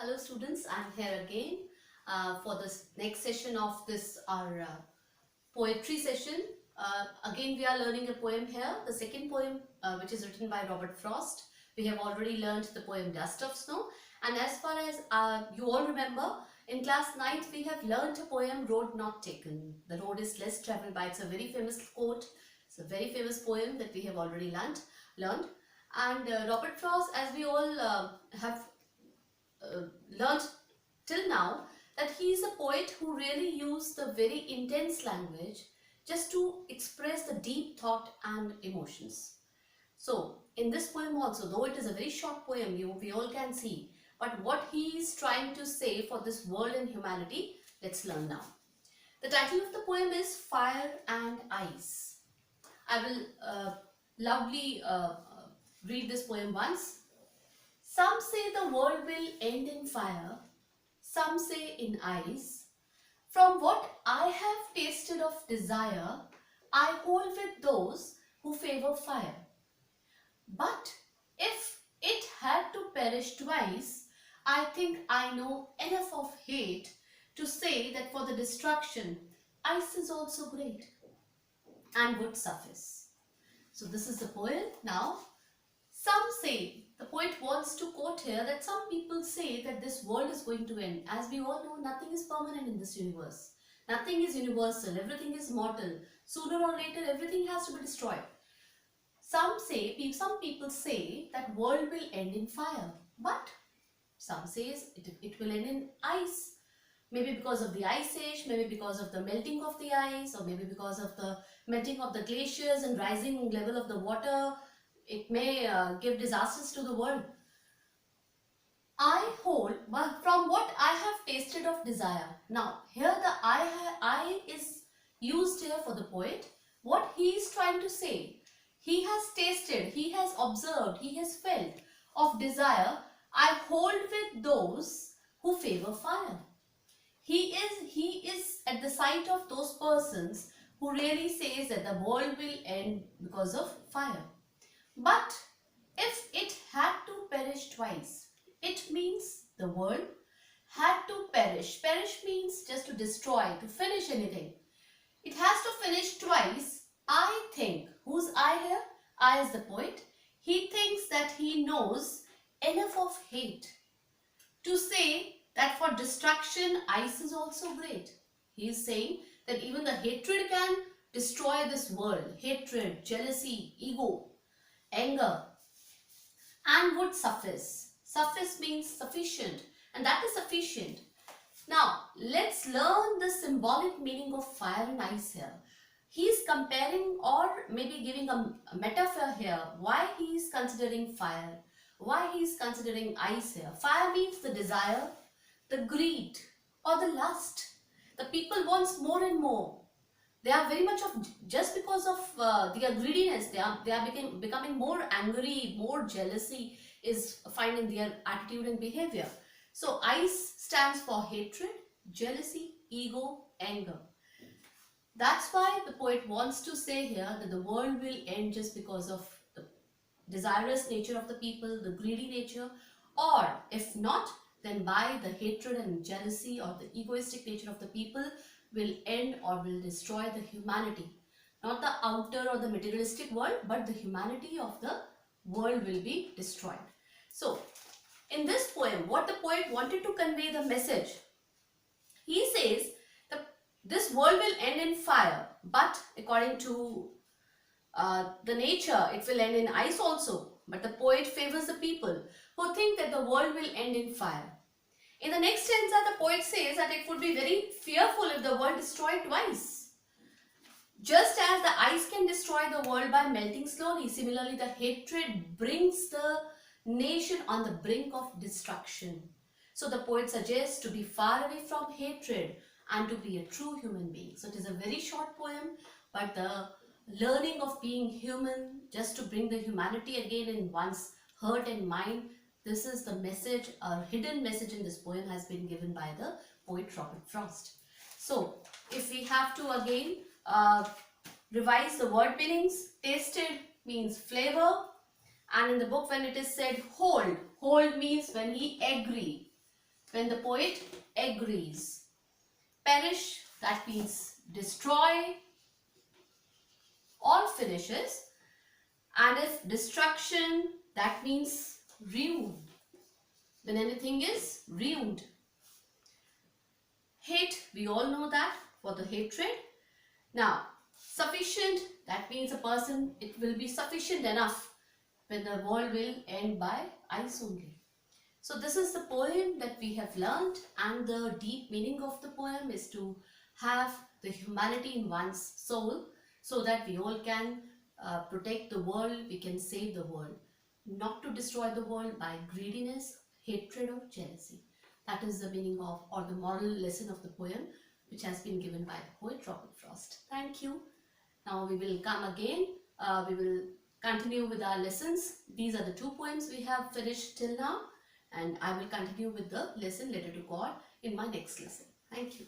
Hello students, I am here again for this next session of this our poetry session. Again we are learning a poem here, the second poem which is written by Robert Frost. We have already learned the poem Dust of Snow, and as far as you all remember, in class 9th we have learned a poem Road Not Taken. The road is less traveled by. It's a very famous quote. It's a very famous poem that we have already learned. And Robert Frost, as we all have learned till now, that he is a poet who really used the very intense language just to express the deep thought and emotions. So in this poem also, though it is a very short poem, we all can see, but what he is trying to say for this world and humanity, let's learn now. The title of the poem is Fire and Ice. I will loudly read this poem once. Some say the world will end in fire, some say in ice. From what I have tasted of desire, I hold with those who favor fire. But if it had to perish twice, I think I know enough of hate to say that for the destruction, ice is also great and would suffice. So this is the poem. Now, some say, the poet wants to quote here that some people say that this world is going to end. As we all know, nothing is permanent in this universe. Nothing is universal. Everything is mortal. Sooner or later, everything has to be destroyed. Some people say that world will end in fire. But some says it will end in ice. Maybe because of the ice age, maybe because of the melting of the ice, or maybe because of the melting of the glaciers and rising level of the water. It may give disasters to the world. I hold, from what I have tasted of desire. Now, here the I is used here for the poet. What he is trying to say, he has tasted, he has observed, he has felt of desire. I hold with those who favor fire. He is at the sight of those persons who really says that the world will end because of fire. But if it had to perish twice, it means the world had to perish. Perish means just to destroy, to finish anything. It has to finish twice. I think, who's I here? I is the poet. He thinks that he knows enough of hate to say that for destruction, ice is also great. He is saying that even the hatred can destroy this world. Hatred, jealousy, ego, anger, and would suffice. Suffice means sufficient, and that is sufficient. Now, let's learn the symbolic meaning of fire and ice here. He is comparing or maybe giving a metaphor here. Why he is considering fire? Why he is considering ice here? Fire means the desire, the greed, or the lust. The people wants more and more. They are very much of, just because of their greediness, they are becoming more angry, more jealousy is found in their attitude and behavior. So ice stands for hatred, jealousy, ego, anger. That's why the poet wants to say here that the world will end just because of the desirous nature of the people, the greedy nature, or if not, then by the hatred and jealousy or the egoistic nature of the people will end or will destroy the humanity. Not the outer or the materialistic world, but the humanity of the world will be destroyed. So, in this poem, what the poet wanted to convey the message, he says that this world will end in fire, but according to the nature, it will end in ice also. But the poet favors the people who think that the world will end in fire. In the next stanza, the poet says that it would be very fearful if the world destroyed twice. Just as the ice can destroy the world by melting slowly, similarly the hatred brings the nation on the brink of destruction. So the poet suggests to be far away from hatred and to be a true human being. So it is a very short poem, but the learning of being human, just to bring the humanity again in one's heart and mind, this is the message, a hidden message in this poem has been given by the poet Robert Frost. So, if we have to again revise the word meanings, tasted means flavor, and in the book when it is said hold means when he agree. when the poet agrees. Perish, that means destroy or finishes. And if destruction, that means ruin. When anything is ruined. Hate, we all know that, for the hatred. Now, sufficient, that means a person, it will be sufficient enough when the world will end by ice only. So this is the poem that we have learned, and the deep meaning of the poem is to have the humanity in one's soul so that we all can protect the world, we can save the world. Not to destroy the world by greediness, hatred or jealousy. That is the meaning of, or the moral lesson of the poem, which has been given by the poet Robert Frost. Thank you. Now we will come again. We will continue with our lessons. These are the 2 poems we have finished till now. And I will continue with the lesson Letter to God in my next lesson. Thank you.